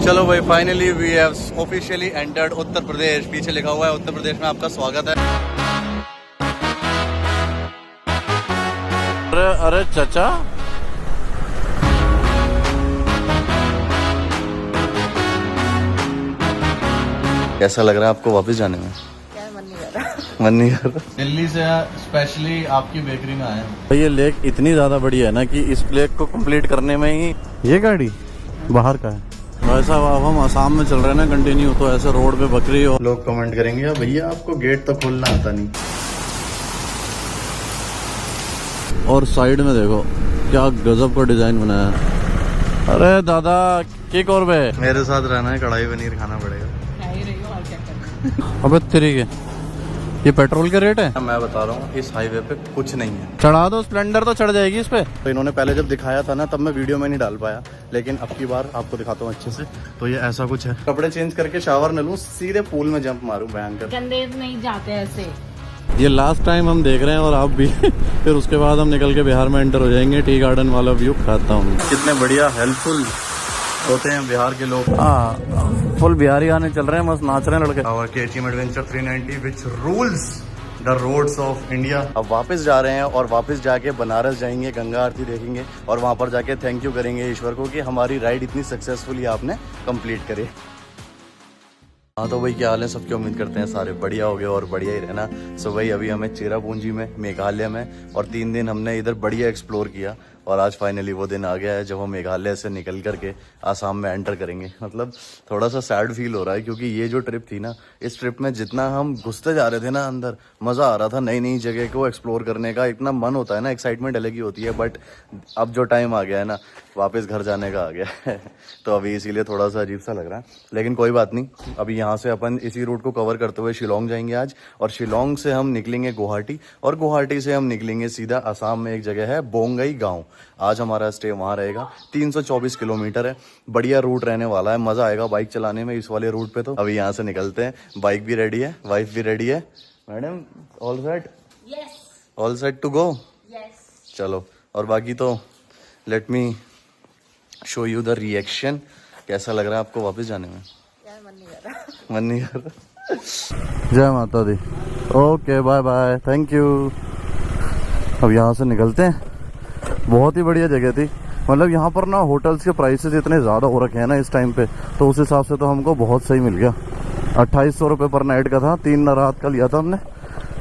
चलो भाई, finally we have officially entered Uttar Pradesh. पीछे लिखा हुआ है उत्तर प्रदेश में आपका स्वागत है। अरे अरे चाचा, कैसा लग रहा है आपको वापस जाने में? मन नहीं कर रहा। दिल्ली से स्पेशली आपकी बेकरी में आए हैं। ये लेक इतनी ज्यादा बड़ी है ना कि इस लेक को कंप्लीट करने में ही ये गाड़ी बाहर का है। भाई साहब, अब हम आसाम में चल रहे हैं ना कंटिन्यू, तो ऐसे रोड पे बकरी और लोग कमेंट करेंगे यार भैया आपको गेट तो खोलना आता नहीं। और साइड में देखो क्या गजब का डिजाइन बनाया है। अरे दादा की और बे मेरे साथ रहना है, कढ़ाई पनीर खाना पड़ेगा। अबे तेरी के ये पेट्रोल के रेट है। मैं बता रहा हूँ इस हाईवे पे कुछ नहीं है। चढ़ा दो, स्प्लेंडर तो चढ़ जाएगी इस पे। तो इन्होंने पहले जब दिखाया था ना तब मैं वीडियो में नहीं डाल पाया, लेकिन अब की बार आपको दिखाता हूँ अच्छे से। तो ये ऐसा कुछ है। कपड़े चेंज करके शावर न लूँ, सीधे पूल में जंप मारूं भयंकर। गंदे नहीं जाते ऐसे। ये लास्ट टाइम हम देख रहे हैं और आप भी फिर उसके बाद हम निकल के बिहार में एंटर हो जाएंगे। टी गार्डन वाला व्यू खाता हूँ। कितने बढ़िया हेल्पफुल होते हैं बिहार के लोग। हाँ, फुल बिहारी आने चल रहे हैं, मस्त नाच रहे हैं लड़के। Our KTM Adventure 390 which rules the roads of India। अब वापस जा रहे हैं और वापस जाके बनारस जाएंगे, गंगा आरती देखेंगे और वहाँ पर जाके थैंक यू करेंगे ईश्वर को कि हमारी राइड इतनी सक्सेसफुली आपने कंप्लीट करी। हाँ तो भाई, क्या हाल है सबकी? उम्मीद करते हैं सारे बढ़िया हो गए और बढ़िया ही रहना। सो भाई, अभी हमें चेरापूंजी में, मेघालय में, और 3 दिन हमने इधर बढ़िया एक्सप्लोर किया और आज फाइनली वो दिन आ गया है जब हम मेघालय से निकल करके आसाम में एंटर करेंगे। मतलब थोड़ा सा सैड फील हो रहा है क्योंकि ये जो ट्रिप थी ना, इस ट्रिप में जितना हम घुसते जा रहे थे ना अंदर, मज़ा आ रहा था नई नई जगह को एक्सप्लोर करने का। इतना मन होता है ना, एक्साइटमेंट अलग ही होती है। बट अब जो टाइम आ गया है ना, वापस घर जाने का आ गया है तो अभी इसीलिए थोड़ा सा अजीब सा लग रहा है, लेकिन कोई बात नहीं। अभी यहाँ से अपन इसी रूट को कवर करते हुए शिलोंग जाएंगे आज, और शिलोंग से हम निकलेंगे गुवाहाटी, और गुवाहाटी से हम निकलेंगे सीधा आसाम में एक जगह है बोंगई गांव। आज हमारा स्टे वहाँ रहेगा। 324 किलोमीटर है, बढ़िया रूट रहने वाला है, मज़ा आएगा बाइक चलाने में इस वाले रूट पे। तो अभी यहाँ से निकलते हैं। बाइक भी रेडी है, वाइफ भी रेडी है। Madam all set? Yes all set to go? Yes. चलो, और बाकी तो let me show you the reaction. कैसा लग रहा है आपको वापस जाने में? यार मन नहीं कर रहा। मन नहीं कर रहा। जय माता दी। Okay bye bye, thank you. अब यहाँ से निकलते हैं। बहुत ही बढ़िया जगह थी। मतलब यहाँ पर ना होटल्स के प्राइसेस इतने ज़्यादा हो रखे हैं ना इस टाइम पे, तो उस हिसाब से तो हमको बहुत सही मिल गया। 2800 रुपये पर नाइट का था, 3 रात का लिया था हमने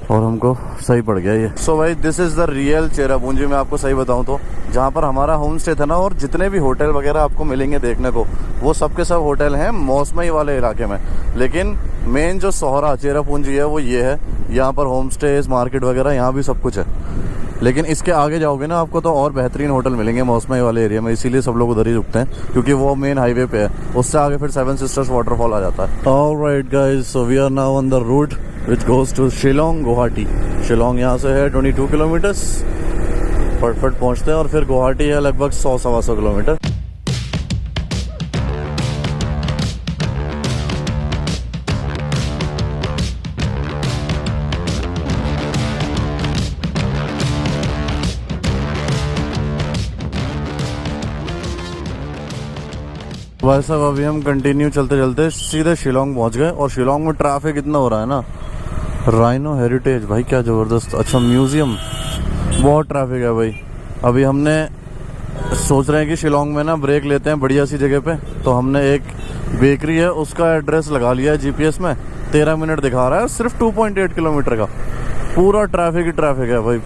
और हमको सही पड़ गया ये। सो भाई, this is the real Cherrapunji. मैं आपको सही बताऊँ तो जहाँ पर हमारा होम स्टे था ना, और जितने भी होटल वगैरह आपको मिलेंगे देखने को, वो सब के सब होटल हैं मौसमी वाले इलाके में। लेकिन मेन जो सोहरा चेरापूंजी है वो ये है। यहाँ पर होम स्टे, मार्केट वगैरह यहाँ भी सब कुछ है। लेकिन इसके आगे जाओगे ना, आपको तो और बेहतरीन होटल मिलेंगे मौसमी वाले एरिया में। इसीलिए सब लोग उधर ही रुकते हैं क्योंकि वो मेन हाईवे पे है। उससे आगे फिर 7 सिस्टर्स वाटरफॉल आ जाता है। Alright guys, so we are now on the route which goes to Shillong Guwahati. Shillong यहाँ से है 22 किलोमीटर्स। फटफट पहुँचते हैं और फिर गुवाहाटी है लगभग 100-125 किलोमीटर। भाई साहब, अभी हम कंटिन्यू चलते चलते सीधे शिलोंग पहुंच गए। और शिलोंग में ट्रैफिक इतना हो रहा है ना। राइनो हेरिटेज, भाई क्या ज़बरदस्त। अच्छा, म्यूज़ियम, बहुत ट्रैफिक है भाई। अभी हमने सोच रहे हैं कि शिलोंग में ना ब्रेक लेते हैं बढ़िया सी जगह पे। तो हमने एक बेकरी है, उसका एड्रेस लगा लिया है जीपीएस में। 13 मिनट दिखा रहा है, सिर्फ 2.8 किलोमीटर का। पूरा ट्रैफिक ही ट्रैफिक है भाई,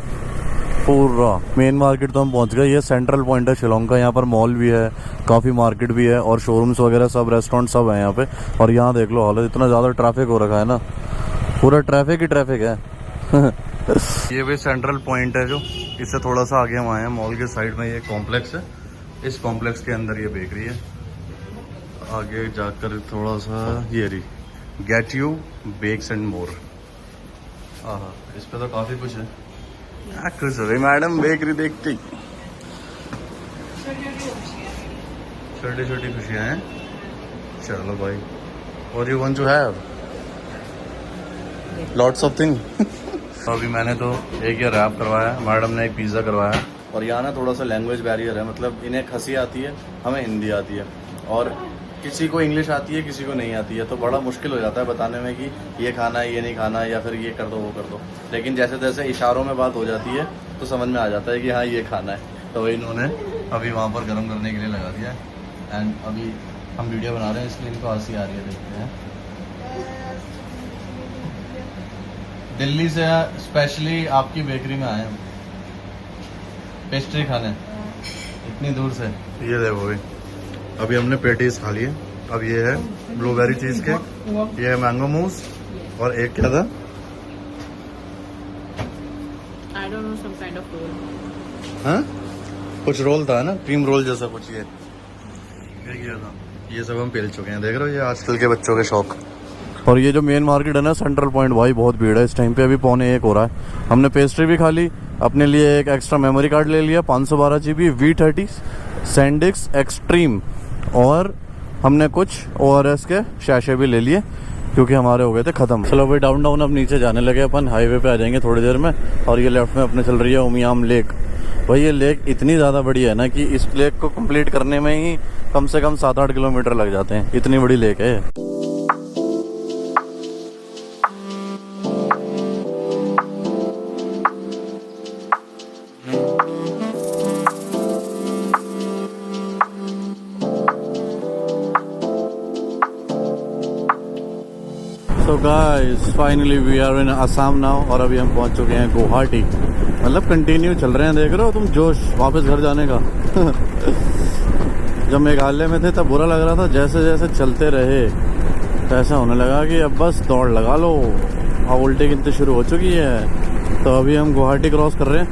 पूरा। मेन मार्केट तो हम पहुंच गए। ये सेंट्रल पॉइंट है शिलोंग का। यहाँ पर मॉल भी है, काफ़ी मार्केट भी है और शोरूम्स वगैरह सब, रेस्टोरेंट सब है यहाँ पे। और यहाँ देख लो हालत, इतना ज़्यादा ट्रैफिक हो रखा है ना, पूरा ट्रैफिक ही ट्रैफिक है। ये भी सेंट्रल पॉइंट है जो, इससे थोड़ा सा आगे हम आए हैं। मॉल के साइड में ये कॉम्प्लेक्स है, इस कॉम्प्लेक्स के अंदर ये बेकरी है। आगे जाकर थोड़ा सा ये रही get you bakes and more. हाँ, इस पे तो काफ़ी कुछ है। खुश हो गई मैडम बेकरी देखते ही। छोटी छोटी खुशियाँ हैं। चलो भाई, और you want to have lots of thing. अभी मैंने तो एक ये रैप करवाया, मैडम ने एक पिज़्ज़ा करवाया। और यहाँ ना थोड़ा सा लैंग्वेज बैरियर है, मतलब इन्हें खसी आती है, हमें हिंदी आती है। और किसी को इंग्लिश आती है, किसी को नहीं आती है, तो बड़ा मुश्किल हो जाता है बताने में कि ये खाना है, ये नहीं खाना है, या फिर ये कर दो, वो कर दो। लेकिन जैसे जैसे इशारों में बात हो जाती है तो समझ में आ जाता है कि हाँ ये खाना है। तो इन्होंने अभी वहाँ पर गर्म करने के लिए लगा दिया है। एंड अभी हम वीडियो बना रहे हैं इसलिए इनको हंसी आ रही है, देखते हैं। दिल्ली से स्पेशली आपकी बेकरी में आए हम पेस्ट्री खाने, इतनी दूर से। ये देखो भाई, अभी हमने पेटीज खा लिए। अब ये है ब्लूबेरी चीज केक, ये है मैंगो मूस, और एक क्या था, I don't know, some kind of roll. हाँ कुछ रोल था ना, क्रीम रोल जैसा कुछ। ये क्या था, ये सब हम पेल चुके हैं। देख रहे हो, ये आजकल के बच्चों के शौक। और ये जो मेन मार्केट है ना, सेंट्रल पॉइंट, भाई बहुत भीड़ है इस टाइम पे। अभी 12:45 हो रहा है। हमने पेस्ट्री भी खा ली, अपने लिए एक एक्स्ट्रा मेमोरी कार्ड ले लिया 512 GB V30 सैंडिक्स एक्सट्रीम, और हमने कुछ ORS के शैशे भी ले लिए क्योंकि हमारे हो गए थे ख़त्म। चलो भाई डाउन अब नीचे जाने लगे अपन, हाईवे पे आ जाएंगे थोड़ी देर में। और ये लेफ्ट में अपने चल रही है उमियाम लेक। भाई ये लेक इतनी ज़्यादा बड़ी है ना कि इस लेक को कंप्लीट करने में ही कम से कम 7-8 किलोमीटर लग जाते हैं, इतनी बड़ी लेक है। So guys, finally we are in Assam now, और अभी हम पहुंच चुके हैं गुवाहाटी। मतलब कंटिन्यू चल रहे हैं, देख रहे हो तुम जोश वापस घर जाने का। जब मेघालय में थे तब बुरा लग रहा था, जैसे जैसे चलते रहे तो ऐसा होने लगा कि अब बस दौड़ लगा लो, अब उल्टी गिनती शुरू हो चुकी है। तो अभी हम गुवाहाटी क्रॉस कर रहे हैं,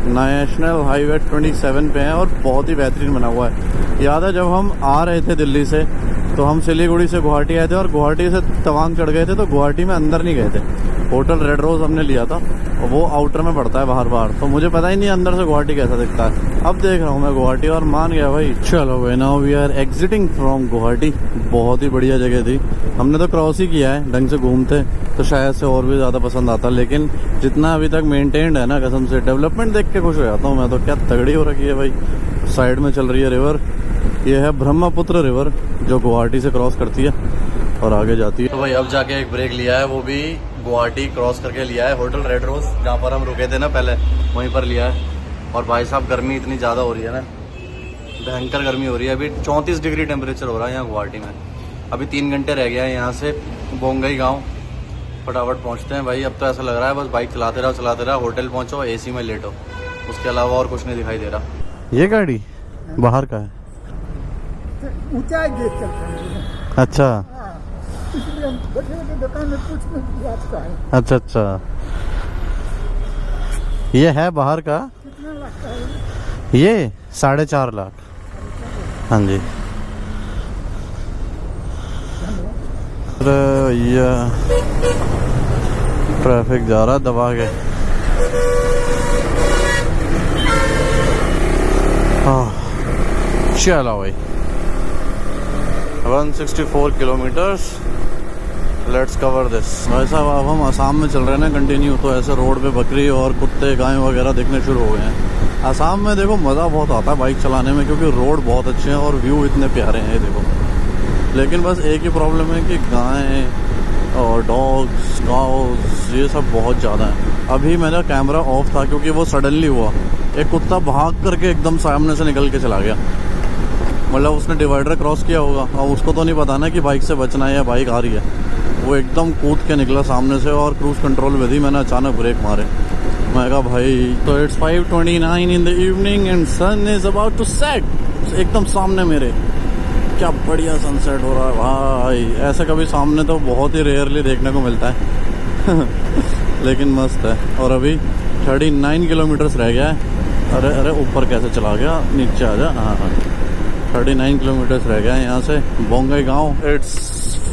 नेशनल हाईवे 27 पे हैं और बहुत ही बेहतरीन बना हुआ है। याद है जब हम आ रहे थे दिल्ली से तो हम सिलीगुड़ी से गुवाहाटी आए थे और गुवाहाटी से तवांग चढ़ गए थे, तो गुवाहाटी में अंदर नहीं गए थे। होटल रेड रोज हमने लिया था, वो आउटर में पड़ता है बाहर, तो मुझे पता ही नहीं अंदर से गुवाहाटी कैसा दिखता है। अब देख रहा हूँ मैं गुवाहाटी और मान गया भाई। चलो भाई, now we are exiting from Guwahati. बहुत ही बढ़िया जगह थी, हमने तो क्रॉस ही किया है, ढंग से घूमते तो शायद से और भी ज़्यादा पसंद आता। लेकिन जितना अभी तक मेंटेन्ड है ना, कसम से डेवलपमेंट देख के खुश हो जाता हूँ मैं तो। क्या तगड़ी हो रखी है भाई। साइड में चल रही है रिवर, ये है ब्रह्मपुत्र रिवर जो गुवाहाटी से क्रॉस करती है और आगे जाती है। तो भाई अब जाके एक ब्रेक लिया है, वो भी गुवाहाटी क्रॉस करके लिया है। होटल रेड रोज जहाँ पर हम रुके थे ना पहले, वहीं पर लिया है। और भाई साहब गर्मी इतनी ज़्यादा हो रही है ना, भयंकर गर्मी हो रही है। अभी 34 डिग्री टेम्परेचर हो रहा है यहाँ गुवाहाटी में। अभी 3 घंटे रह गया है यहाँ से बोंगई गाँव, फटाफट पहुँचते हैं भाई। अब तो ऐसा लग रहा है बस बाइक चलाते रहो, होटल पहुँचो, AC में लेटो, उसके अलावा और कुछ नहीं दिखाई दे रहा। ये गाड़ी बाहर का है, ऊंचाई देख कर खड़े। अच्छा इसलिए हम बैठे बैठे दुकान में पूछने रास्ता है। अच्छा, ये है बाहर का। कितना लगता है ये 4.5 लाख। हाँ जी। अरे भैया ट्रैफिक जा रहा दबा के। चलो भाई 164 किलोमीटर्स, लेट्स कवर दिस। भाई साहब अब हम आसाम में चल रहे हैं ना कंटिन्यू, तो ऐसे रोड पे बकरी और कुत्ते गाय वगैरह दिखने शुरू हो गए हैं। आसाम में देखो मज़ा बहुत आता है बाइक चलाने में, क्योंकि रोड बहुत अच्छे हैं और व्यू इतने प्यारे हैं, ये देखो। लेकिन बस एक ही प्रॉब्लम है कि गायें और डॉग्स, काउस, ये सब बहुत ज़्यादा है। अभी मेरा कैमरा ऑफ था क्योंकि वो सडनली हुआ, एक कुत्ता भाग करके एकदम सामने से निकल के चला गया। मतलब उसने डिवाइडर क्रॉस किया होगा और उसको तो नहीं पता ना कि बाइक से बचना है या बाइक आ रही है। वो एकदम कूद के निकला सामने से और क्रूज कंट्रोल में थी, मैंने अचानक ब्रेक मारे। मैं कहा भाई, तो it's 5:29 in the evening and sun is about to set. एकदम सामने मेरे, क्या बढ़िया सनसेट हो रहा है भाई। ऐसा कभी सामने तो बहुत ही रेयरली देखने को मिलता है। लेकिन मस्त है। और अभी 39 किलोमीटर्स रह गया है। अरे ऊपर कैसे चला गया, नीचे आ जा। हाँ 39 किलोमीटर्स रह गया है यहाँ से बोंगई गांव। It's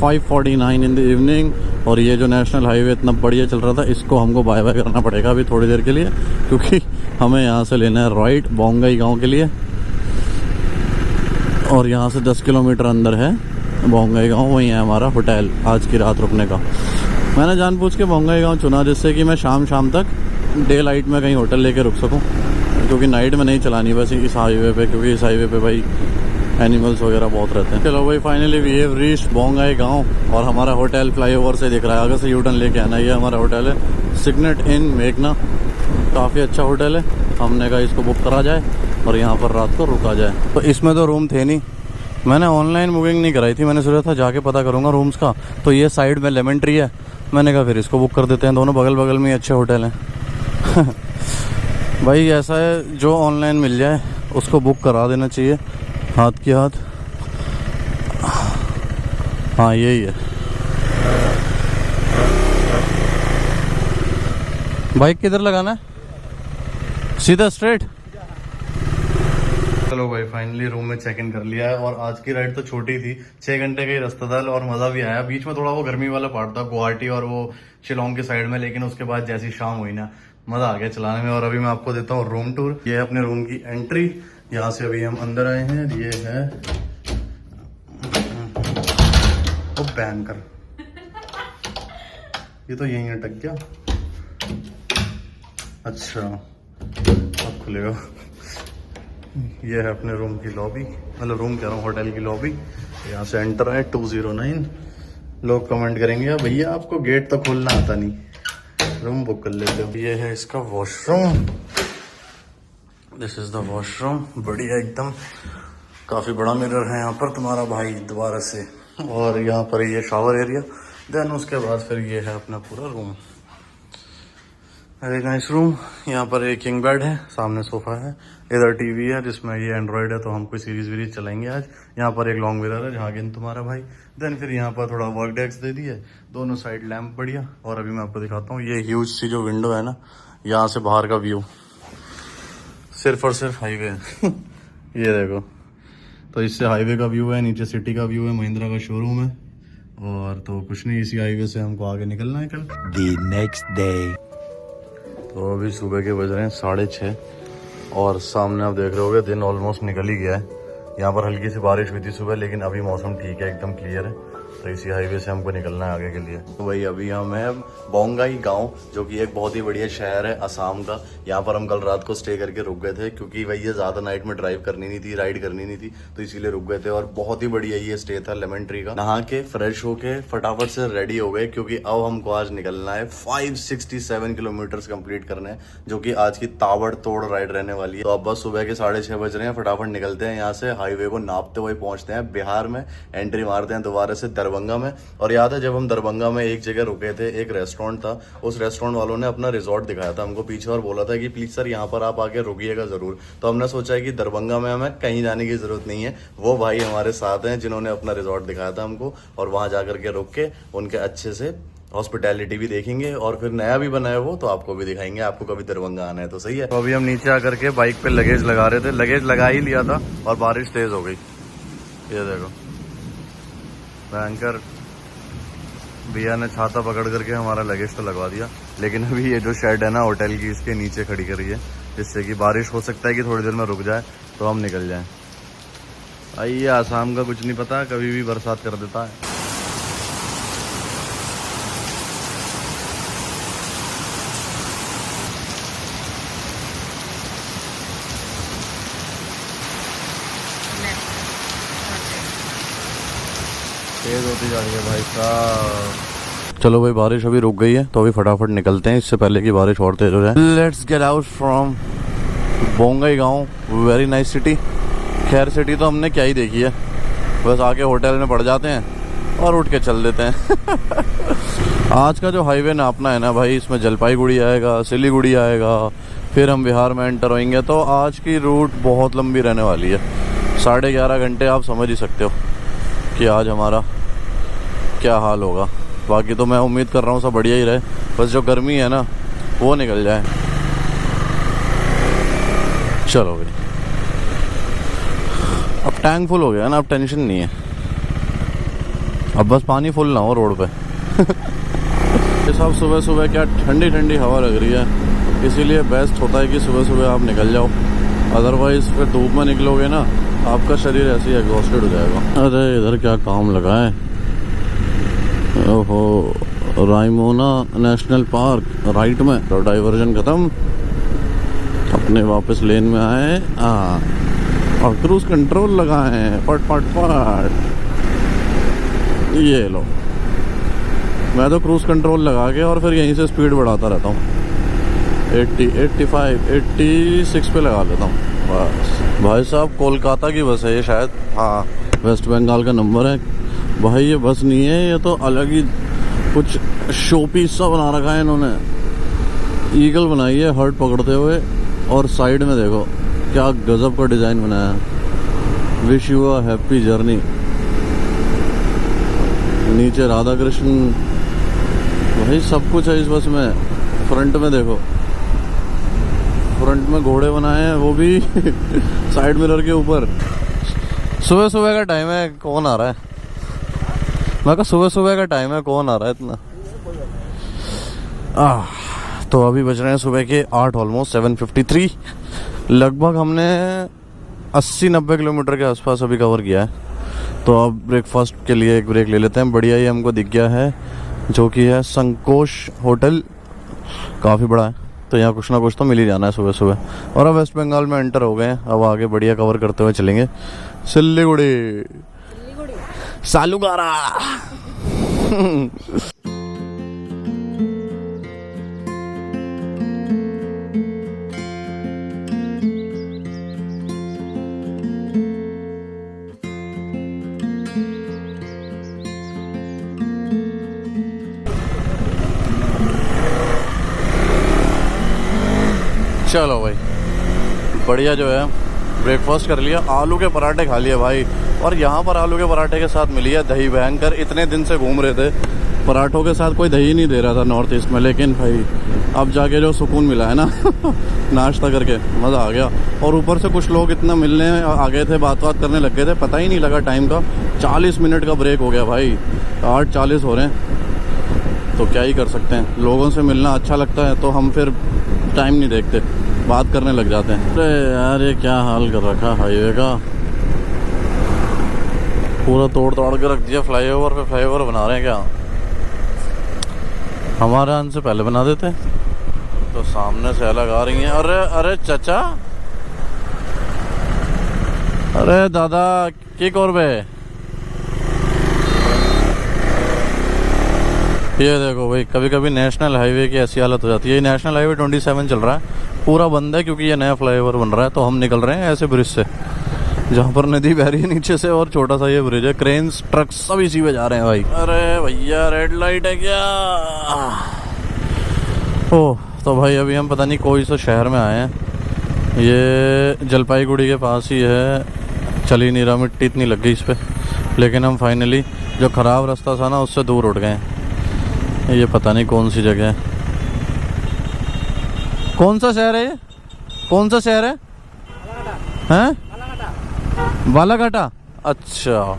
5:49 in the evening. और ये जो नेशनल हाईवे इतना बढ़िया चल रहा था, इसको हमको बाय बाय करना पड़ेगा अभी थोड़ी देर के लिए, क्योंकि हमें यहाँ से लेना है राइट बोंगई गांव के लिए। और यहाँ से 10 किलोमीटर अंदर है बोंगई गांव, वहीं है हमारा होटल आज की रात रुकने का। मैंने जानबूझ के बोंगई गांव चुना जिससे कि मैं शाम तक डे लाइट में कहीं होटल लेके रुक सकूं, क्योंकि नाइट में नहीं चलानी बस इस हाईवे पे, क्योंकि इस हाईवे पे भाई एनिमल्स वगैरह बहुत रहते हैं। चलो भाई फाइनली वी हैव रीच्ड बोंगाई गांव और हमारा होटल फ्लाईओवर से दिख रहा है। आगे से यू टर्न लेके आना। ये हमारा होटल है सिग्नेट इन मेघना। काफ़ी अच्छा होटल है। हमने कहा इसको बुक करा जाए और यहाँ पर रात को रुका जाए। तो इसमें तो रूम थे नहीं, मैंने ऑनलाइन बुकिंग नहीं कराई थी, मैंने सोचा था जाके पता करूँगा रूम्स का। तो ये साइड में लेमन ट्री है, मैंने कहा फिर इसको बुक कर देते हैं। दोनों बगल बगल में ही अच्छे होटल हैं। भाई ऐसा है जो ऑनलाइन मिल जाए उसको बुक करा देना चाहिए हाथ की हाथ। हाँ यही है। बाइक किधर लगाना है? सीधा स्ट्रेट। चलो भाई फाइनली रूम में चेक इन कर लिया है। और आज की राइड तो छोटी थी, 6 घंटे का ही रास्ता था और मजा भी आया। बीच में थोड़ा वो गर्मी वाला पार्ट था गुवाहाटी और वो शिलोंग के साइड में, लेकिन उसके बाद जैसी शाम हुई ना मजा आ गया चलाने में। और अभी मैं आपको देता हूँ रूम टूर। ये है अपने रूम की एंट्री। यहाँ से अभी हम अंदर आए हैं। ये है ओ बैंकर, ये तो यहीं अटक गया। अच्छा अब खुलेगा। ये है अपने रूम की लॉबी, मतलब रूम कह रहा हूँ होटल की लॉबी। यहाँ से एंटर है 209। लोग कमेंट करेंगे भैया आपको गेट तो खोलना आता नहीं, रूम बुक कर लेते हो। ये है इसका washroom. This is the washroom, बढ़िया एकदम। काफी बड़ा मिरर है यहाँ पर तुम्हारा भाई दोबारा से। और यहाँ पर ये शावर एरिया। देन उसके बाद फिर ये है अपना पूरा रूम। Very nice room. यहाँ पर एक किंग बेड है, सामने सोफा है, इधर टीवी है जिसमें ये एंड्रॉइड है तो हम कोई सीरीज वीरीज चलाएंगे आज। यहाँ पर एक लॉन्ग मिरर है जहाँ गिन तुम्हारा भाई। देन फिर यहाँ पर थोड़ा वर्क डेस्क दे दिए, दोनों साइड लैंप बढ़िया। और अभी मैं आपको दिखाता हूँ ये ह्यूज सी जो विंडो है ना, यहाँ से बाहर का व्यू सिर्फ और सिर्फ हाईवे है। ये देखो, तो इससे हाईवे का व्यू है, नीचे सिटी का व्यू है, महिंद्रा का शोरूम है। और तो कुछ नहीं, इसी हाईवे से हमको आगे निकलना है कल। The next day. तो अभी सुबह के बज रहे हैं 6:30 और सामने आप देख रहे होगे दिन ऑलमोस्ट निकल ही गया है। यहाँ पर हल्की सी बारिश हुई थी सुबह, लेकिन अभी मौसम ठीक है, एकदम क्लियर है। तो इसी हाईवे से हमको निकलना है आगे के लिए। तो वही अभी हम हैं बोंगाई गांव, जो कि एक बहुत ही बढ़िया शहर है असम का। यहाँ पर हम कल रात को स्टे करके रुक गए थे, क्योंकि भाई ये ज़्यादा नाइट में ड्राइव करनी नहीं थी, राइड करनी नहीं थी, तो इसीलिए रुक गए थे। और बहुत ही बढ़िया ये स्टे था लेमन ट्री का। नहा के फ्रेश होके फटाफट से रेडी हो गए, क्योंकि अब हमको आज निकलना है 567 किलोमीटर्स कंप्लीट करने हैं, जो कि आज की ताबड़तोड़ राइड रहने वाली है। तो अब बस सुबह के 6:30 बज रहे हैं, फटाफट निकलते हैं यहाँ से। हाईवे को नापते हुए पहुंचते हैं बिहार में, एंट्री मारते हैं दोबारा से दरभंगा में। और याद है जब हम दरभंगा में एक जगह रुके थे, एक रेस्टोरेंट था, उस रेस्टोरेंट वालों ने अपना रिजॉर्ट दिखाया था हमको पीछे और बोला था कि प्लीज सर यहाँ पर आप आके रुकिएगा जरूर। तो हमने सोचा है कि दरभंगा में हमें कहीं जाने की जरूरत नहीं है, वो भाई हमारे साथ हैं जिन्होंने अपना रिजॉर्ट दिखाया था हमको, और वहां जाकर के रुक के उनके अच्छे से हॉस्पिटैलिटी भी देखेंगे। और फिर नया भी बनाया वो तो आपको भी दिखाएंगे। आपको कभी दरभंगा आना है तो सही है। तो अभी हम नीचे आकर के बाइक पे लगेज लगा रहे थे, लगेज लगा ही लिया था और बारिश तेज हो गई। ये देखो भयंकर, भैया ने छाता पकड़ करके हमारा लगेज तो लगवा दिया। लेकिन अभी ये जो शेड है ना होटल की, इसके नीचे खड़ी करी है, जिससे कि बारिश हो सकता है कि थोड़ी देर में रुक जाए तो हम निकल जाएं। आइए, आसाम का कुछ नहीं पता, कभी भी बरसात कर देता है। तेज होती जा रही है भाई साहब। चलो भाई बारिश अभी रुक गई है, तो अभी फटाफट निकलते हैं, इससे पहले कि बारिश और तेज हो जाए। लेट्स गेट आउट फ्रॉम बोंगाई गांव। Very nice city. खैर सिटी तो हमने क्या ही देखी है, बस आके होटल में पड़ जाते हैं और उठ के चल देते हैं। आज का जो हाईवे नापना है ना भाई, इसमें जलपाईगुड़ी आएगा, सिलीगुड़ी आएगा, फिर हम बिहार में एंटर होंगे। तो आज की रूट बहुत लंबी रहने वाली है, 11.5 घंटे। आप समझ ही सकते हो कि आज हमारा क्या हाल होगा। बाकी तो मैं उम्मीद कर रहा हूँ सब बढ़िया ही रहे, बस जो गर्मी है ना वो निकल जाए। चलो भाई, अब टैंक फुल हो गया ना, अब टेंशन नहीं है, अब बस पानी फुल ना हो रोड पे। ये सब सुबह सुबह क्या ठंडी ठंडी हवा लग रही है, इसीलिए बेस्ट होता है कि सुबह सुबह आप निकल जाओ। अदरवाइज फिर धूप में निकलोगे ना, आपका शरीर ऐसे ही एग्जॉस्टेड हो जाएगा। अरे इधर क्या काम लगा है, ओहो, रायमोना नेशनल पार्क राइट में। तो डाइवर्जन खत्म, अपने वापस लेन में आए। और क्रूज कंट्रोल लगाए हैं, पट पट पट। ये लो, मैं तो क्रूज कंट्रोल लगा के और फिर यहीं से स्पीड बढ़ाता रहता हूँ। 80, 85, 86 पे लगा लेता हूँ बस। भाई साहब कोलकाता की बस है ये शायद, हाँ वेस्ट बंगाल का नंबर है। भाई ये बस नहीं है, ये तो अलग ही कुछ शो पीस सा बना रखा है इन्होंने। ईगल बनाई है हर्ट पकड़ते हुए, और साइड में देखो क्या गजब का डिजाइन बनाया है। Wish you a happy journey. नीचे राधा कृष्ण, भाई सब कुछ है इस बस में। फ्रंट में देखो, फ्रंट में घोड़े बनाए हैं, वो भी साइड मिरर के ऊपर। सुबह सुबह का टाइम है, कौन आ रहा है? मैं कहा सुबह सुबह का टाइम है, कौन आ रहा है इतना? तो अभी बज रहे हैं सुबह के 8, ऑलमोस्ट 7:53। लगभग हमने 80-90 किलोमीटर के आसपास अभी कवर किया है। तो अब ब्रेकफास्ट के लिए एक ब्रेक ले लेते हैं। बढ़िया ही हमको दिख गया है, जो कि है संकोश होटल। काफ़ी बड़ा है, तो यहाँ कुछ ना कुछ तो मिल ही जाना है सुबह सुबह। और अब वेस्ट बंगाल में एंटर हो गए हैं, अब आगे बढ़िया कवर करते हुए चलेंगे सिल्लीगुड़ी, सालूगारा। चलो भाई, बढ़िया जो है ब्रेकफास्ट कर लिया, आलू के पराठे खा लिए भाई। और यहाँ पर आलू के पराठे के साथ मिली है दही। भयंकर, इतने दिन से घूम रहे थे, पराठों के साथ कोई दही नहीं दे रहा था नॉर्थ ईस्ट में, लेकिन भाई अब जाके जो सुकून मिला है ना नाश्ता करके मज़ा आ गया। और ऊपर से कुछ लोग इतना मिलने आ गए थे, बात करने लग गए थे, पता ही नहीं लगा टाइम का। 40 मिनट का ब्रेक हो गया भाई, 8:40 हो रहे हैं। तो क्या ही कर सकते हैं, लोगों से मिलना अच्छा लगता है तो हम फिर टाइम नहीं देखते, बात करने लग जाते हैं। अरे यार ये क्या हाल कर रखा हाईवे का, पूरा तोड़ तोड़ के रख दिया। फ्लाईओवर पे फ्लाईओवर बना रहे हैं क्या? हमारे यहाँ से पहले बना देते। तो सामने से अलग आ रही हैं। अरे अरे चाचा, अरे दादा की करबे? ये देखो भाई, कभी कभी नेशनल हाईवे की ऐसी हालत हो जाती है। नेशनल हाईवे 27 चल रहा है, पूरा बंद है क्योंकि ये नया फ्लाईओवर बन रहा है। तो हम निकल रहे हैं ऐसे ब्रिज से जहाँ पर नदी बह रही है नीचे से, और छोटा सा ये ब्रिज है। क्रेन्स, ट्रक्स सब इसी पे जा रहे हैं भाई। अरे भैया रेड लाइट है क्या? ओह, तो भाई अभी हम पता नहीं कोई सा शहर में आए हैं। ये जलपाईगुड़ी के पास ही है। चल ही नहीं रहा, मिट्टी इतनी लग गई इस पर। लेकिन हम फाइनली जो ख़राब रास्ता था ना, उससे दूर उठ गए। ये पता नहीं कौन सी जगह है, कौन सा शहर है ये? कौन सा शहर है? हैं? बालाघाटा। अच्छा,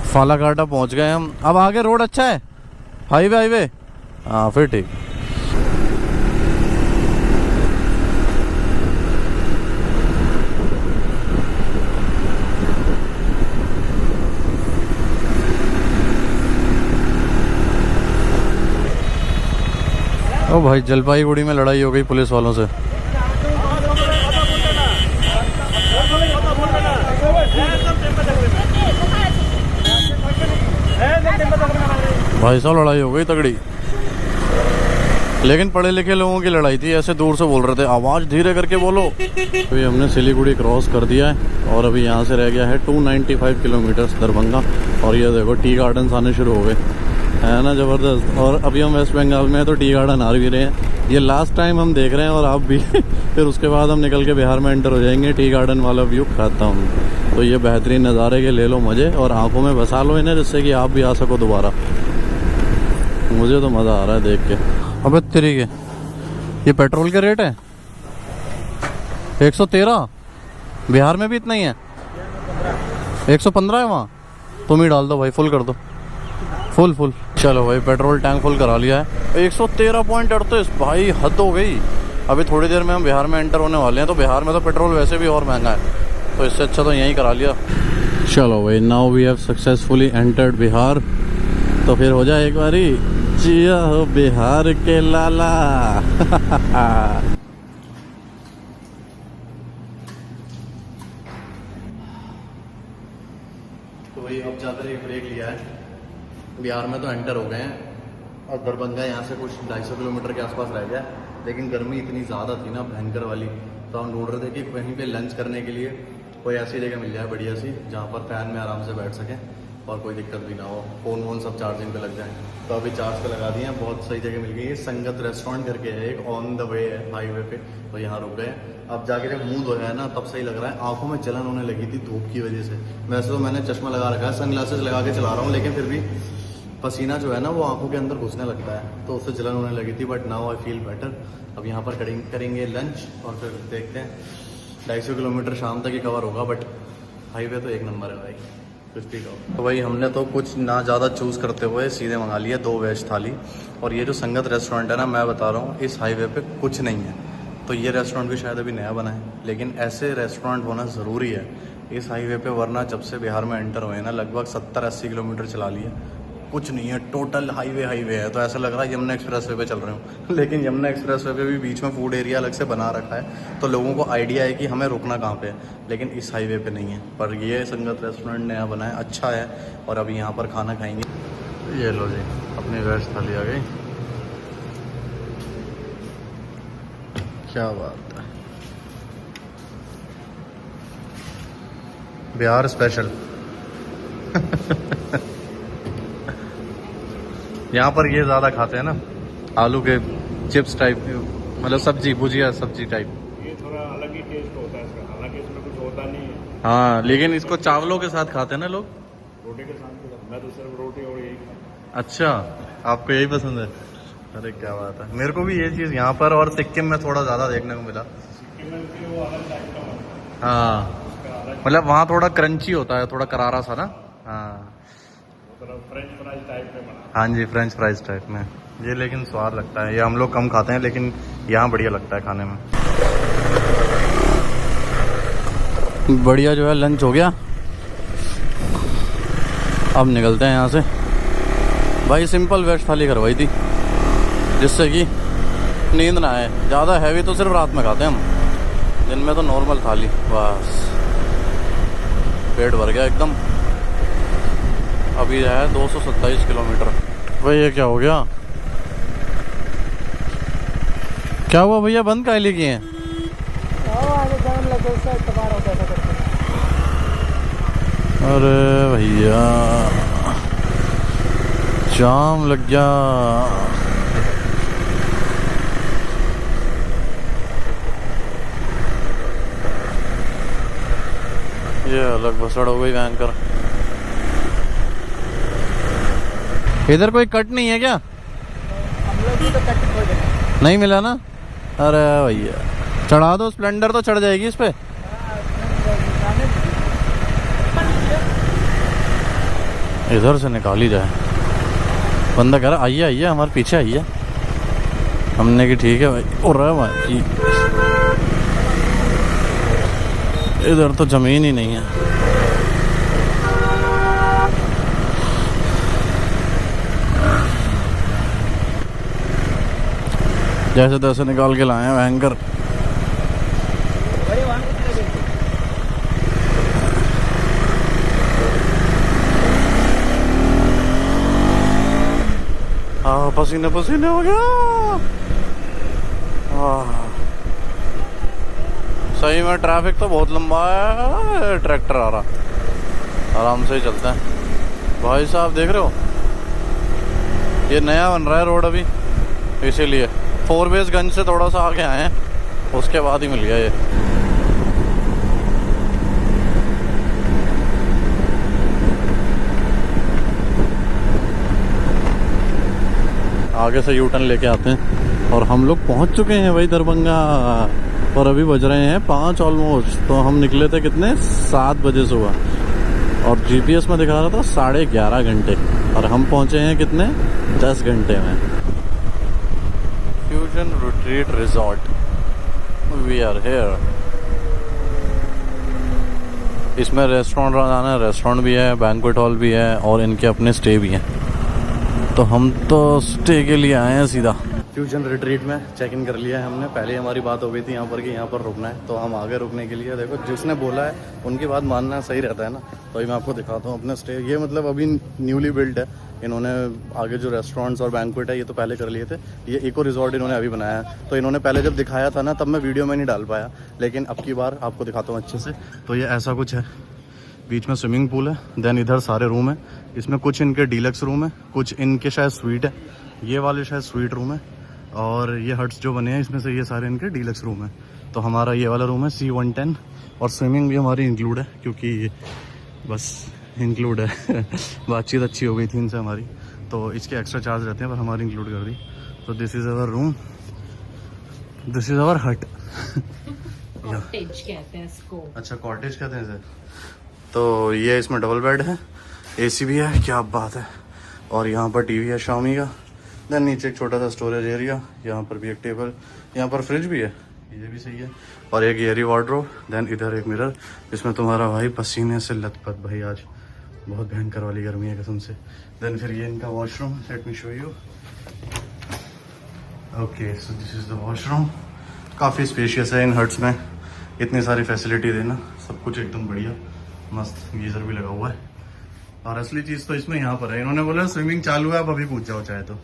फालाघाटा पहुंच गए हम। अब आगे रोड अच्छा है, हाईवे। हाँ फिर ठीक। ओ भाई, जलपाईगुड़ी में लड़ाई हो गई पुलिस वालों से। भाई साहब लड़ाई हो गई तगड़ी, लेकिन पढ़े लिखे लोगों की लड़ाई थी। ऐसे दूर से बोल रहे थे, आवाज़ धीरे करके बोलो। अभी हमने सिलीगुड़ी क्रॉस कर दिया है, और अभी यहाँ से रह गया है 295 किलोमीटर्स दरभंगा। और ये देखो टी गार्डन्स आने शुरू हो गए, है ना, ज़बरदस्त। और अभी हम वेस्ट बंगाल में हैं तो टी गार्डन आ भी रहे हैं। ये लास्ट टाइम हम देख रहे हैं, और आप भी फिर उसके बाद हम निकल के बिहार में एंटर हो जाएंगे। टी गार्डन वाला व्यू खाता हूँ, तो ये बेहतरीन नज़ारे के ले लो मज़े, और आंखों में बसा लो इन्हें, जिससे कि आप भी आ सको दोबारा। मुझे तो मज़ा आ रहा है देख के। अबे तेरी के, ये पेट्रोल के रेट है 113। बिहार में भी इतना ही है? 115 है वहाँ। तुम ही डाल दो भाई, फुल कर दो, फुल। चलो भाई, पेट्रोल टैंक फुल करा लिया है। 113.38 भाई, हद हो गई। अभी थोड़ी देर में हम बिहार में एंटर होने वाले हैं, तो बिहार में तो पेट्रोल वैसे भी और महंगा है, तो इससे अच्छा तो यहीं करा लिया। चलो भाई, now we have successfully entered Bihar. तो फिर हो जाए एक बारी, जिया हो बिहार के लाला। है। बिहार में तो एंटर हो गए हैं और दरभंगा यहाँ से कुछ 250 किलोमीटर के आसपास रह गया, लेकिन गर्मी इतनी ज़्यादा थी ना, भयंकर वाली। तो हम ढूंढ रहे थे कि कहीं पे लंच करने के लिए कोई ऐसी जगह मिल जाए बढ़िया सी, जहाँ पर फैन में आराम से बैठ सकें और कोई दिक्कत भी ना हो, फ़ोन वोन सब चार्जिंग पे लग जाए। तो अभी चार्ज पे लगा दिए हैं, बहुत सही जगह मिल गई है। संगत रेस्टोरेंट करके है, एक ऑन द वे है हाईवे पे, तो यहाँ रुक गए। अब जाके जब मुंह धोया है ना, तब सही लग रहा है। आंखों में जलन होने लगी थी धूप की वजह से। वैसे तो मैंने चश्मा लगा रखा है, सनग्लासेस लगा के चला रहा हूँ, लेकिन फिर भी पसीना जो है ना वो आंखों के अंदर घुसने लगता है, तो उससे जलन होने लगी थी। But now I feel better. अब यहाँ पर करेंगे लंच और फिर देखते हैं। 250 किलोमीटर शाम तक ही कवर होगा, बट हाईवे तो एक नंबर है भाई, कुछ भी कहो। तो भाई हमने तो कुछ ना ज़्यादा चूज़ करते हुए सीधे मंगा लिया 2 वेज थाली। और ये जो संगत रेस्टोरेंट है ना, मैं बता रहा हूँ, इस हाईवे पे कुछ नहीं है। तो ये रेस्टोरेंट भी शायद अभी नया बना है, लेकिन ऐसे रेस्टोरेंट होना ज़रूरी है इस हाईवे पे, वरना जब से बिहार में एंटर हुए ना, लगभग 70-80 किलोमीटर चला लिए, कुछ नहीं है। टोटल हाईवे है। तो ऐसा लग रहा है यमुना एक्सप्रेसवे पे चल रहे हूँ। लेकिन यमुना एक्सप्रेसवे पे भी बीच में फूड एरिया अलग से बना रखा है, तो लोगों को आइडिया है कि हमें रुकना कहाँ पे है, लेकिन इस हाईवे पे नहीं है। पर ये संगत रेस्टोरेंट नया बना है, अच्छा है। और अभी यहाँ पर खाना खाएंगे। ये लो जी, अपनी वेज थाली आ गई। क्या बात है, बिहार स्पेशल। यहाँ पर ये ज़्यादा खाते हैं ना, आलू के चिप्स टाइप, मतलब सब्जी, भुजिया सब्जी टाइप। ये थोड़ा अलग ही टेस्ट होता है इसका, हालांकि इसमें कुछ होता नहीं है। हाँ, लेकिन इसको चावलों के साथ खाते हैं ना लोग। रोटी के साथ भी, मैं तो सिर्फ रोटी और यही खाता अच्छा, आपको यही पसंद है? अरे क्या बात है, मेरे को भी ये चीज़ यहाँ पर और सिक्किम में थोड़ा ज़्यादा देखने को मिला। सिक्किम में भी वो अलग टाइप का होता है, हाँ, उसका अलग मतलब वहाँ थोड़ा क्रंची होता है, थोड़ा करारा सा ना। हाँ थोड़ा फ्रेंच फ्राइज टाइप में बना। हाँ जी, फ्रेंच फ्राइज टाइप में ये, लेकिन स्वाद लगता है। ये हम लोग कम खाते हैं, लेकिन यहाँ बढ़िया लगता है खाने में। बढ़िया जो है लंच हो गया, अब निकलते हैं यहाँ से। भाई सिंपल वेज थाली करवाई थी, जिससे कि नींद ना आए। ज़्यादा हैवी तो सिर्फ रात में खाते हैं हम, दिन में तो नॉर्मल थाली बस। पेट भर गया एकदम। अभी है 227 किलोमीटर। भाई ये क्या हो गया? क्या हुआ भैया, बंद काहे लिए किए हैं? अरे भैया जाम लग गया। ये अलग भसड़ हो गई भयंकर। इधर कोई कट नहीं है क्या? हम लोग भी तो कट नहीं मिला ना? अरे भैया चढ़ा दो, स्प्लेंडर तो चढ़ जाएगी इस पे। इधर से निकाली जाए। बंदा कह रहा आइए आइए, हमारे पीछे आइए। हमने की ठीक है भाई। और भाई इधर तो जमीन ही नहीं है। जैसे तैसे निकाल के लाए हैं भयंकर। पसीने पसीने हो गया। सही में ट्रैफिक तो बहुत लंबा है। ट्रैक्टर आ रहा, आराम से ही चलते हैं। भाई साहब देख रहे हो, ये नया बन रहा है रोड अभी, इसीलिए 4 वेजगंज से थोड़ा सा आगे आए हैं, उसके बाद ही मिल गया ये। आगे से यूटर्न लेके आते हैं और हम लोग पहुंच चुके हैं भाई दरभंगा। और अभी बज रहे हैं 5 ऑलमोस्ट। तो हम निकले थे कितने, 7 बजे सुबह, और जीपीएस में दिखा रहा था 11.5 घंटे, और हम पहुंचे हैं कितने, 10 घंटे में। Fusion retreat resort, we are here. इसमें रेस्टोरेंट आना, रेस्टोरेंट भी है, बैंक्वेट हॉल भी है, और इनके अपने स्टे भी हैं। तो हम तो स्टे के लिए आए हैं सीधा। फ्यूजन रिट्रीट में चेक इन कर लिया है हमने। पहले हमारी बात हो गई थी यहाँ पर कि यहाँ पर रुकना है, तो हम आगे रुकने के लिए देखो जिसने बोला है उनकी बात मानना सही रहता है ना। तो अभी मैं आपको दिखाता हूँ अपना स्टे। ये मतलब अभी न्यूली बिल्ड है, इन्होंने आगे जो रेस्टोरेंट्स और बैंक्वेट है ये तो पहले कर लिए थे। ये इको रिजॉर्ट इन्होंने अभी बनाया है, तो इन्होंने पहले जब दिखाया था ना तब मैं वीडियो में नहीं डाल पाया, लेकिन अब की बार आपको दिखाता हूँ अच्छे से। तो ये ऐसा कुछ है, बीच में स्विमिंग पूल है, देन इधर सारे रूम है। इसमें कुछ इनके डीलक्स रूम है, कुछ इनके शायद स्वीट है, ये वाले शायद स्वीट रूम है, और ये हट्स जो बने हैं इसमें से ये सारे इनके डीलक्स रूम है। तो हमारा ये वाला रूम है C110, और स्विमिंग भी हमारी इंक्लूड है क्योंकि बस इंक्लूड है बातचीत अच्छी हो गई थी इनसे हमारी, तो इसके एक्स्ट्रा चार्ज रहते हैं पर हमारी इंक्लूड कर दी। तो this is our room, this is our हट। कॉटेज कहते हैं इसको। अच्छा कॉटेज कहते हैं इसे। तो ये इसमें डबल बेड है, AC भी है, क्या बात है। और यहाँ पर टीवी है Xiaomi का। देन नीचे एक छोटा सा स्टोरेज एरिया, यहाँ पर भी एक टेबल, यहाँ पर फ्रिज भी है, ये भी सही है। और एक एयरी वार्डरोब, देन इधर एक मिरर, इसमें तुम्हारा भाई पसीने से लथपथ, भाई आज बहुत भयंकर वाली गर्मी है कसम से। देन फिर ये इनका washroom, late me show you. Okay so this is the washroom. काफ़ी स्पेशियस है इन हट्स में, इतनी सारी फैसिलिटी देना, सब कुछ एकदम बढ़िया, मस्त गीज़र भी लगा हुआ है। और असली चीज़ तो इसमें यहाँ पर है, इन्होंने बोला स्विमिंग चालू है, आप अभी कूद जाओ चाहे तो।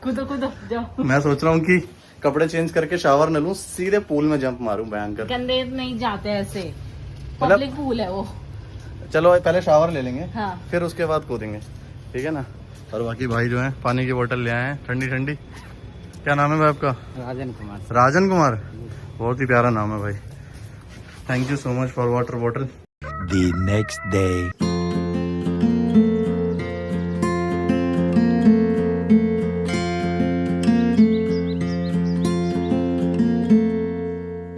कूदो कूदो जाओ। मैं सोच रहा हूँ कि कपड़े चेंज करके शावर न लूं, सीधे पूल में जंप मारूं भयंकर। गंदे नहीं जाते ऐसे, मतलब- पब्लिक पूल है वो। चलो पहले शावर ले लेंगे, हाँ। फिर उसके बाद कूदेंगे, ठीक है ना। और बाकी भाई जो है पानी की बोतल ले आए हैं ठंडी ठंडी। क्या नाम है भाई आपका? राजन कुमार। राजन कुमार, बहुत ही प्यारा नाम है भाई। Thank you so much for water bottle. The next day.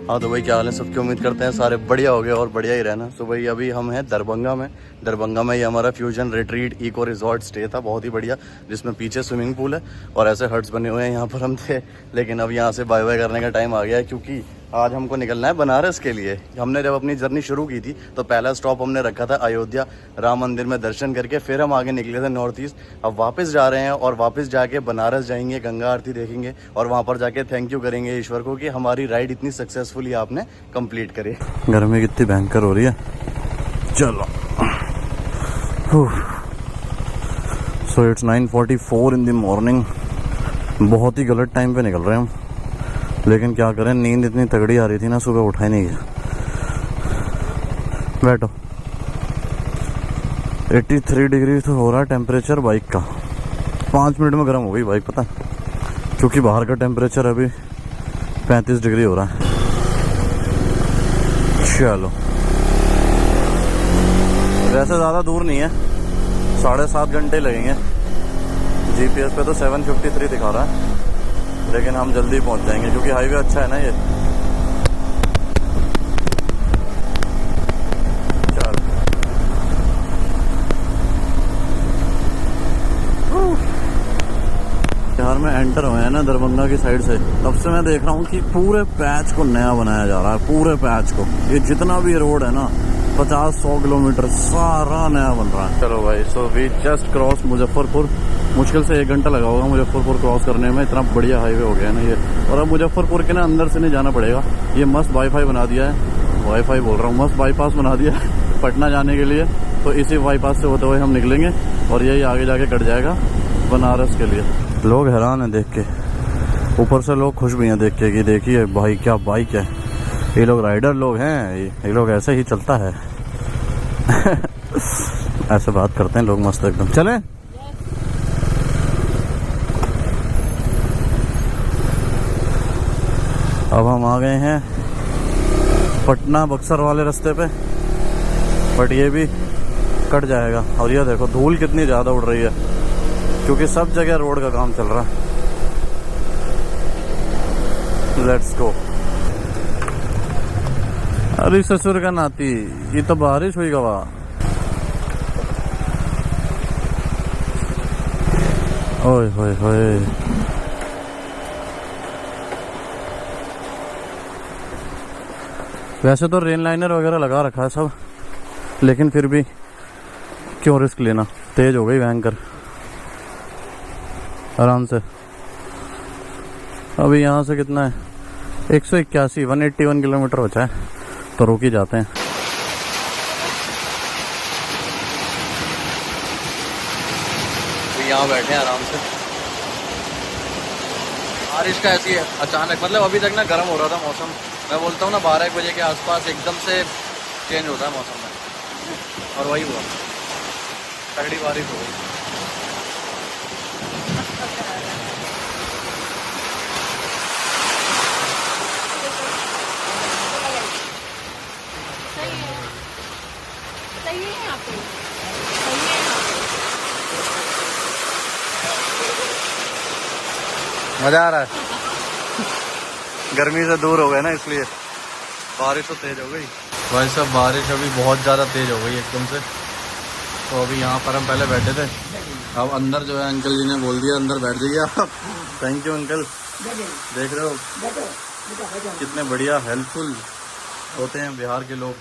हाँ तो भाई क्या हाल है सबकी, उम्मीद करते हैं सारे बढ़िया हो गए और बढ़िया ही रहना। तो भाई अभी हम हैं दरभंगा में। दरभंगा में ये हमारा fusion retreat eco resort stay था, बहुत ही बढ़िया, जिसमें पीछे स्विमिंग पूल है और ऐसे हट्स बने हुए हैं। यहाँ पर हम थे, लेकिन अब यहाँ से बाय बाय करने का टाइम आ गया है, क्योंकि आज हमको निकलना है बनारस के लिए। हमने जब अपनी जर्नी शुरू की थी तो पहला स्टॉप हमने रखा था अयोध्या, राम मंदिर में दर्शन करके फिर हम आगे निकले थे नॉर्थ ईस्ट। अब वापस जा रहे हैं और वापस जाके बनारस जाएंगे, गंगा आरती देखेंगे और वहाँ पर जाके थैंक यू करेंगे ईश्वर को कि हमारी राइड इतनी सक्सेसफुली आपने कंप्लीट करी। गर्मी कितनी भयंकर हो रही है। चलो so it's 9:44 in the morning. बहुत ही गलत टाइम पे निकल रहे हैं हम, लेकिन क्या करें, नींद इतनी तगड़ी आ रही थी ना, सुबह उठा ही नहीं गया। बैठो। 83 डिग्री तो हो रहा है टेम्परेचर बाइक का। 5 मिनट में गर्म हो गई बाइक, पता है, क्योंकि बाहर का टेम्परेचर अभी 35 डिग्री हो रहा है। चलो वैसे ज़्यादा दूर नहीं है, 7.5 घंटे लगेंगे। GPS पे तो 7:53 दिखा रहा है, लेकिन हम जल्दी पहुंच जाएंगे क्योंकि हाईवे अच्छा है ना ये। चल बिहार में एंटर हुए हैं ना दरभंगा की साइड से, तब से मैं देख रहा हूँ कि पूरे पैच को नया बनाया जा रहा है। पूरे पैच को, ये जितना भी रोड है ना 50-100 किलोमीटर सारा नया बन रहा है। चलो भाई, so we just cross Muzaffarpur. मुश्किल से 1 घंटा लगा होगा मुजफ्फरपुर क्रॉस करने में, इतना बढ़िया हाईवे हो गया ना ये। और अब मुजफ्फरपुर के ना अंदर से नहीं जाना पड़ेगा, ये मस्त वाईफाई बना दिया है, वाईफाई बोल रहा हूँ, मस्त बाईपास बना दिया है पटना जाने के लिए। तो इसी बाईपास से होते हुए हम निकलेंगे और यही आगे जाके कट जाएगा बनारस के लिए। लोग हैरान हैं देख के, ऊपर से लोग खुश भी हैं देख के कि देखिए भाई क्या बाइक है। ये लोग राइडर लोग हैं, ये लोग ऐसे ही चलता है ऐसे बात करते हैं लोग मस्त एकदम। चले अब हम आ गए हैं पटना बक्सर वाले रास्ते पे, बट ये भी कट जाएगा। और ये देखो धूल कितनी ज़्यादा उड़ रही है, क्योंकि सब जगह रोड का काम चल रहा है। Let's go. अरे ससुर का नाती, ये तो बारिश हुई गवा। ओए होए होए, वैसे तो रेन लाइनर वगैरह लगा रखा है सब, लेकिन फिर भी क्यों रिस्क लेना। तेज हो गई भयंकर, आराम से। अभी यहाँ से कितना है, 181 181 किलोमीटर बचा है, तो रुक ही जाते हैं। तो यहाँ बैठे हैं आराम से। बारिश का ऐसी है अचानक, मतलब अभी तक ना गर्म हो रहा था मौसम, मैं बोलता हूँ ना 12-1 बजे के आसपास एकदम से चेंज होता है मौसम में, और वही हुआ, तगड़ी बारिश हो गई। सही है यहाँ पे, सही है यहाँ पे। मजा आ रहा है। गर्मी से दूर हो गए ना इसलिए। बारिश तो तेज हो गई भाई साहब, बारिश अभी बहुत ज़्यादा तेज हो गई एकदम से। तो अभी यहाँ पर हम पहले बैठे थे, अब अंदर जो है अंकल जी ने बोल दिया अंदर बैठ जाइए आप। Thank you uncle. देख रहे हो कितने बढ़िया हेल्पफुल होते हैं बिहार के लोग।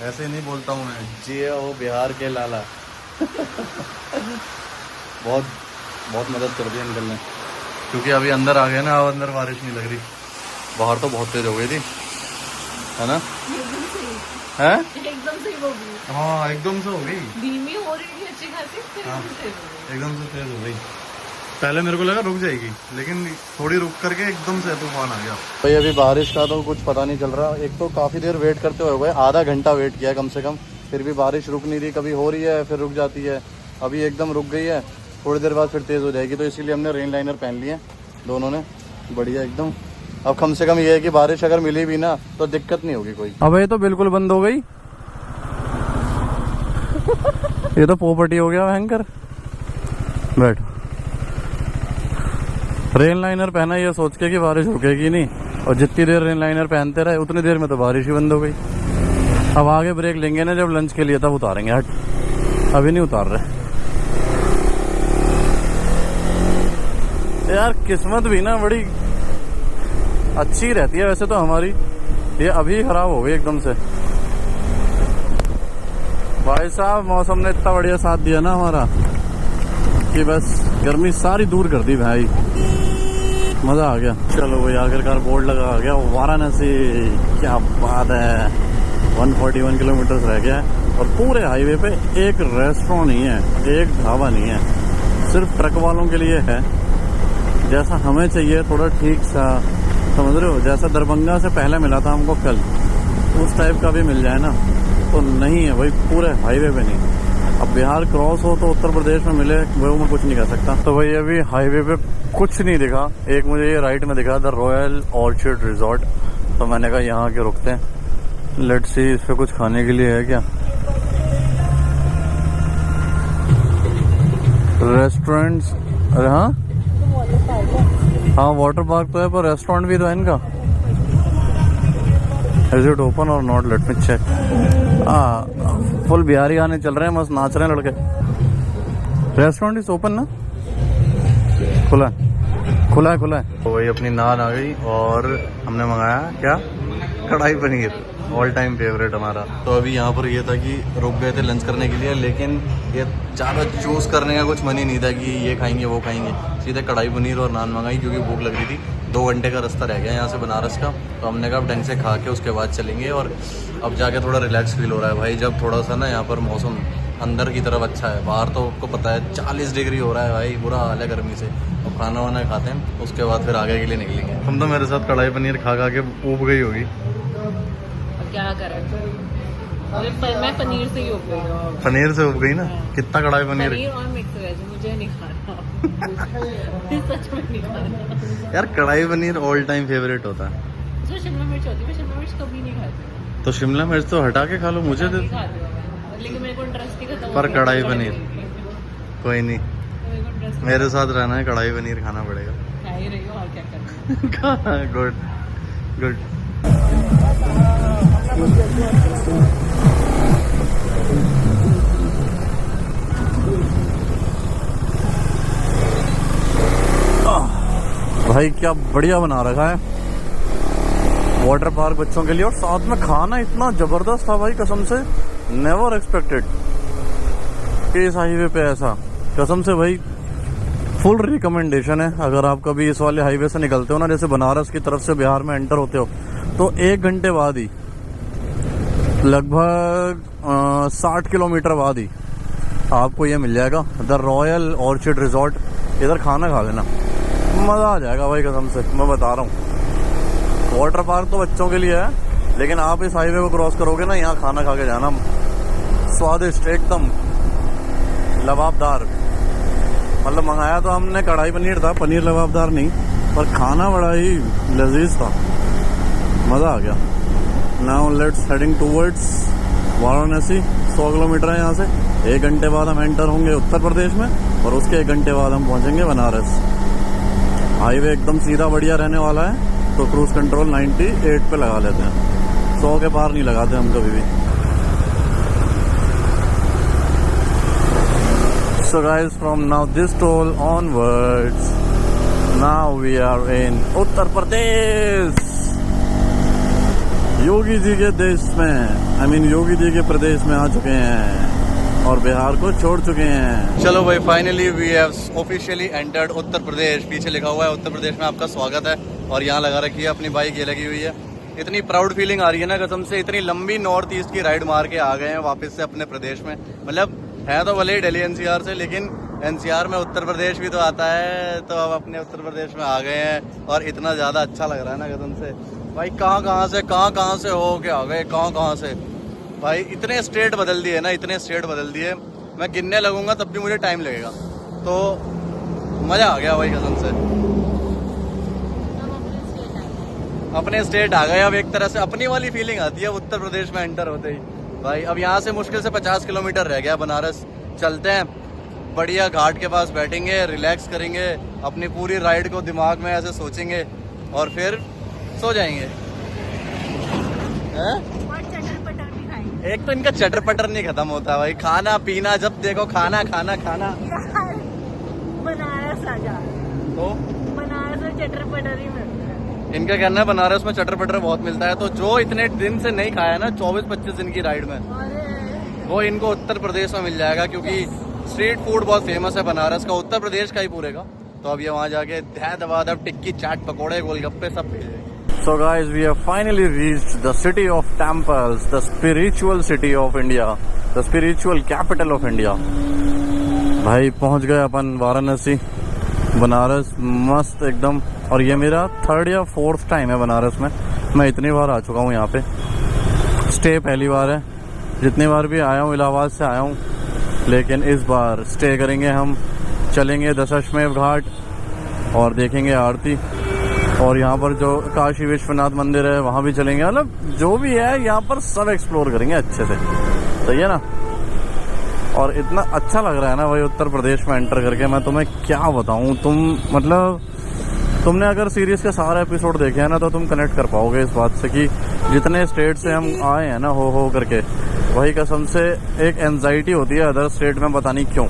ऐसे नहीं बोलता हूँ मैं, जी ओ बिहार के लाला। बहुत बहुत मदद कर दी अंकल ने, क्योंकि अभी अंदर आ गए ना, अब अंदर बारिश नहीं लग रही, बाहर तो बहुत तेज हो गई थी, है ना? हैं? एकदम से हो गई। हाँ एकदम से हो गई, धीमी हो रही थी अच्छी खासी, फिर हाँ। एकदम तेज हो गई। एकदम से तेज हो गई। पहले मेरे को लगा रुक जाएगी, लेकिन थोड़ी रुक करके एकदम से तूफान आ गया। भाई अभी बारिश का तो कुछ पता नहीं चल रहा। एक तो काफ़ी देर वेट करते हुए आधा घंटा वेट किया कम से कम, फिर भी बारिश रुक नहीं रही, कभी हो रही है फिर रुक जाती है। अभी एकदम रुक गई है, थोड़ी देर बाद फिर तेज़ हो जाएगी, तो इसीलिए हमने रेन लाइनर पहन लिए दोनों ने, बढ़िया एकदम। अब कम से कम ये है कि बारिश अगर मिली भी ना तो दिक्कत नहीं होगी कोई। अब ये तो बिल्कुल बंद हो गई। ये तो पोपटी हो गया भयंकर। बैठ, रेन लाइनर पहना ये सोच के कि बारिश रुकेगी नहीं, और जितनी देर रेन लाइनर पहनते रहे उतनी देर में तो बारिश ही बंद हो गई। अब आगे ब्रेक लेंगे ना जब लंच के लिए, तब उतारेंगे। हट, अभी नहीं उतार रहे यार। किस्मत भी ना बड़ी अच्छी रहती है वैसे तो हमारी, ये अभी खराब हो गई एकदम से। भाई साहब मौसम ने इतना बढ़िया साथ दिया ना हमारा कि बस गर्मी सारी दूर कर दी भाई, मज़ा आ गया। चलो भाई आखिरकार बोर्ड लगा आ गया, वाराणसी। क्या बात है, 141 किलोमीटर रह गया है, और पूरे हाईवे पे एक रेस्टोरेंट नहीं है, एक ढाबा नहीं है, सिर्फ ट्रक वालों के लिए है। जैसा हमें चाहिए, थोड़ा ठीक सा, समझ रहे हो, जैसा दरभंगा से पहले मिला था हमको कल, उस टाइप का भी मिल जाए ना, तो नहीं है भाई, पूरे हाईवे पे नहीं। अब बिहार क्रॉस हो तो उत्तर प्रदेश में मिले, वो मैं कुछ नहीं कह सकता। तो भाई अभी हाईवे पे कुछ नहीं दिखा। एक मुझे ये राइट में दिखा, द रॉयल ऑर्चिड रिजॉर्ट, तो मैंने कहा यहाँ के रुकते हैं, लेट्स सी इस पे कुछ खाने के लिए है क्या। रेस्टोरेंट्स, अरे हाँ हाँ वाटर पार्क तो है, पर रेस्टोरेंट भी तो है इनका। Is it open or not, let me check. Full Bihari गाने चल रहे हैं, मस्त नाच रहे हैं लड़के। रेस्टोरेंट इज ओपन ना, खुला है, खुला है, खुला है। तो वही अपनी नान आ गई, और हमने मंगाया क्या, कढ़ाई पनीर, ऑल टाइम फेवरेट हमारा। तो अभी यहाँ पर ये था कि रुक गए थे लंच करने के लिए, लेकिन ये ज़्यादा चूज़ करने का कुछ मन ही नहीं था कि ये खाएंगे वो खाएंगे, सीधे कढ़ाई पनीर और नान मंगाई, क्योंकि भूख लग रही थी। 2 घंटे का रास्ता रह गया यहाँ से बनारस का, तो हमने कहा अब ढंग से खा के उसके बाद चलेंगे। और अब जाके थोड़ा रिलैक्स फील हो रहा है भाई, जब थोड़ा सा ना यहाँ पर मौसम अंदर की तरफ अच्छा है। बाहर तो आपको पता है 40 डिग्री हो रहा है भाई, बुरा हाल है गर्मी से। अब खाना वाना खाते हैं, उसके बाद फिर आगे के लिए निकलेंगे। हम तो मेरे साथ कढ़ाई पनीर खा खा के ऊब गई होगी। क्या करें, मैं पनीर से ही हो गई। पनीर से उब गई ना, कितना कढ़ाई पनीर और मिक्स वेज मुझे नहीं खाना। सच में नहीं खाना यार। कढ़ाई पनीर ऑल टाइम फेवरेट होता है। उसमें शिमला मिर्च होती है, मैं शिमला मिर्च कभी नहीं खाती। तो शिमला मिर्च तो हटा के खा लो, मुझे दे। लेकिन मेरे को इंटरेस्ट ही खत्म। पर कढ़ाई पनीर कोई नहीं, मेरे साथ रहना है, कढ़ाई पनीर खाना पड़ेगा। खा ही रही हो, और क्या करना। Good good. भाई क्या बढ़िया बना रखा है वाटर पार्क बच्चों के लिए, और साथ में खाना इतना जबरदस्त था भाई, कसम से नेवर एक्सपेक्टेड कि इस हाईवे पे ऐसा। कसम से भाई फुल रिकमेंडेशन है, अगर आप कभी इस वाले हाईवे से निकलते हो ना, जैसे बनारस की तरफ से बिहार में एंटर होते हो, तो 1 घंटे बाद ही, लगभग 60 किलोमीटर बाद ही आपको ये मिल जाएगा द रॉयल ऑर्चिड रिजॉर्ट। इधर खाना खा लेना, मज़ा आ जाएगा भाई कसम से, मैं बता रहा हूँ। वाटर पार्क तो बच्चों के लिए है, लेकिन आप इस हाईवे को क्रॉस करोगे ना, यहाँ खाना खा के जाना, स्वादिष्ट एकदम लबाबदार। मतलब मंगाया तो हमने कढ़ाई पनीर था, पनीर लबाबदार नहीं, पर खाना बड़ा ही लजीज था, मज़ा आ गया। Now let's heading towards Varanasi. 100 kilometre है यहाँ से। 1 घंटे बाद हम एंटर होंगे उत्तर प्रदेश में, और उसके 1 घंटे बाद हम पहुँचेंगे बनारस। हाईवे एकदम सीधा बढ़िया रहने वाला है, तो क्रूज कंट्रोल 98 पे लगा लेते हैं, 100 के पार नहीं लगाते हम कभी भी। So guys, from now this toll onwards, now we are in Uttar Pradesh, Yogi ji के देश में, योगी जी के प्रदेश में आ चुके हैं और बिहार को छोड़ चुके हैं। चलो भाई, finally we have officially entered Uttar Pradesh. पीछे लिखा हुआ है उत्तर प्रदेश में आपका स्वागत है, और यहाँ लगा रखी है अपनी बाइक, ये लगी हुई है। इतनी प्राउड फीलिंग आ रही है ना कसम से, इतनी लंबी नॉर्थ ईस्ट की राइड मार के आ गए हैं वापस से अपने प्रदेश में। मतलब है तो भले ही दिल्ली एनसीआर से, लेकिन एनसीआर में उत्तर प्रदेश भी तो आता है, तो अब अपने उत्तर प्रदेश में आ गए हैं, और इतना ज़्यादा अच्छा लग रहा है ना कसम से भाई। कहाँ से हो के आ गए, कहाँ से भाई। इतने स्टेट बदल दिए ना, इतने स्टेट बदल दिए, मैं गिनने लगूंगा तब भी मुझे टाइम लगेगा। तो मज़ा आ गया भाई कसम से, अपने स्टेट आ गए। अब एक तरह से अपनी वाली फीलिंग आती है उत्तर प्रदेश में एंटर होते ही भाई। अब यहाँ से मुश्किल से 50 किलोमीटर रह गया बनारस। चलते हैं, बढ़िया घाट के पास बैठेंगे, रिलैक्स करेंगे, अपनी पूरी राइड को दिमाग में ऐसे सोचेंगे, और फिर सो जाएंगे। हैं? एक तो इनका चटर पटर नहीं खत्म होता भाई, खाना पीना, जब देखो खाना खाना खाना। बनारस आ जा, तो बनारस में चटर पटर ही मिलता है। इनका कहना है बनारस में चटर पटर बहुत मिलता है, तो जो इतने दिन से नहीं खाया ना 24-25 दिन की राइड में, वो इनको उत्तर प्रदेश में मिल जाएगा, क्योंकि स्ट्रीट फूड बहुत फेमस है बनारस का, उत्तर प्रदेश का ही पूरे का। तो अब ये वहाँ जाके दबादब टिक्की चाट पकौड़े गोलगप्पे सब भेजेंगे। So guys, we have finally reached the city of temples, the spiritual city of India, the spiritual capital of India. भाई पहुंच गए अपन वाराणसी, बनारस, मस्त एकदम। और ये मेरा 3rd या 4th टाइम है बनारस में। मैं इतनी बार आ चुका हूँ यहाँ पे, स्टे पहली बार है। जितनी बार भी आया हूँ इलाहाबाद से आया हूँ, लेकिन इस बार स्टे करेंगे हम। चलेंगे दशाश्वमेध घाट और देखेंगे आरती, और यहाँ पर जो काशी विश्वनाथ मंदिर है वहाँ भी चलेंगे। मतलब जो भी है यहाँ पर सब एक्सप्लोर करेंगे अच्छे से, सही है ना। और इतना अच्छा लग रहा है ना भाई उत्तर प्रदेश में एंटर करके, मैं तुम्हें क्या बताऊँ। तुमने अगर सीरीज के सारे एपिसोड देखे हैं ना, तो तुम कनेक्ट कर पाओगे इस बात से कि जितने स्टेट से हम आए हैं ना हो करके, वही कसम से एक एंजाइटी होती है अदर स्टेट में, पता नहीं क्यों।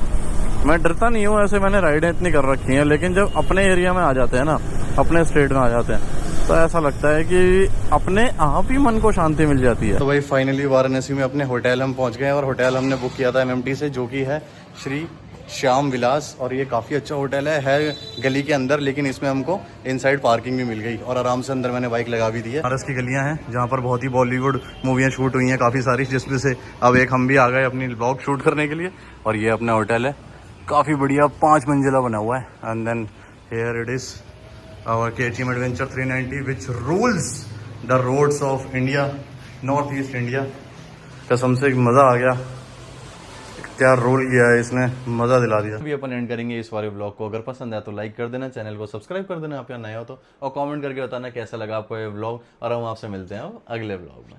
मैं डरता नहीं हूँ, ऐसे मैंने राइडें इतनी कर रखी हैं, लेकिन जब अपने एरिया में आ जाते हैं ना, अपने स्टेट में आ जाते हैं, तो ऐसा लगता है कि अपने आप ही मन को शांति मिल जाती है। तो भाई फाइनली वाराणसी में अपने होटल हम पहुंच गए हैं, और होटल हमने बुक किया था एमएमटी से, जो कि है श्री श्याम विलास। और ये काफ़ी अच्छा होटल है गली के अंदर, लेकिन इसमें हमको इनसाइड पार्किंग भी मिल गई, और आराम से अंदर मैंने बाइक लगा भी दी है। बनारस की गलियां हैं जहाँ पर बहुत ही बॉलीवुड मूवियाँ शूट हुई हैं काफ़ी सारी, जिसमें से अब एक हम भी आ गए अपनी ब्लॉग शूट करने के लिए। और ये अपना होटल है, काफ़ी बढ़िया 5 मंजिला बना हुआ है। And then here it is our KTM Adventure 390 which rules the roads of India, north east India. कसम से मज़ा आ गया, क्या रोल किया है इसने, मज़ा दिला दिया। अभी अपन एंड करेंगे इस वाले ब्लॉग को। अगर पसंद आया तो लाइक कर देना, चैनल को सब्सक्राइब कर देना आप यहाँ नए हो तो, और कमेंट करके बताना कैसा लगा आपको ये ब्लॉग, और हम आपसे मिलते हैं अगले ब्लॉग में।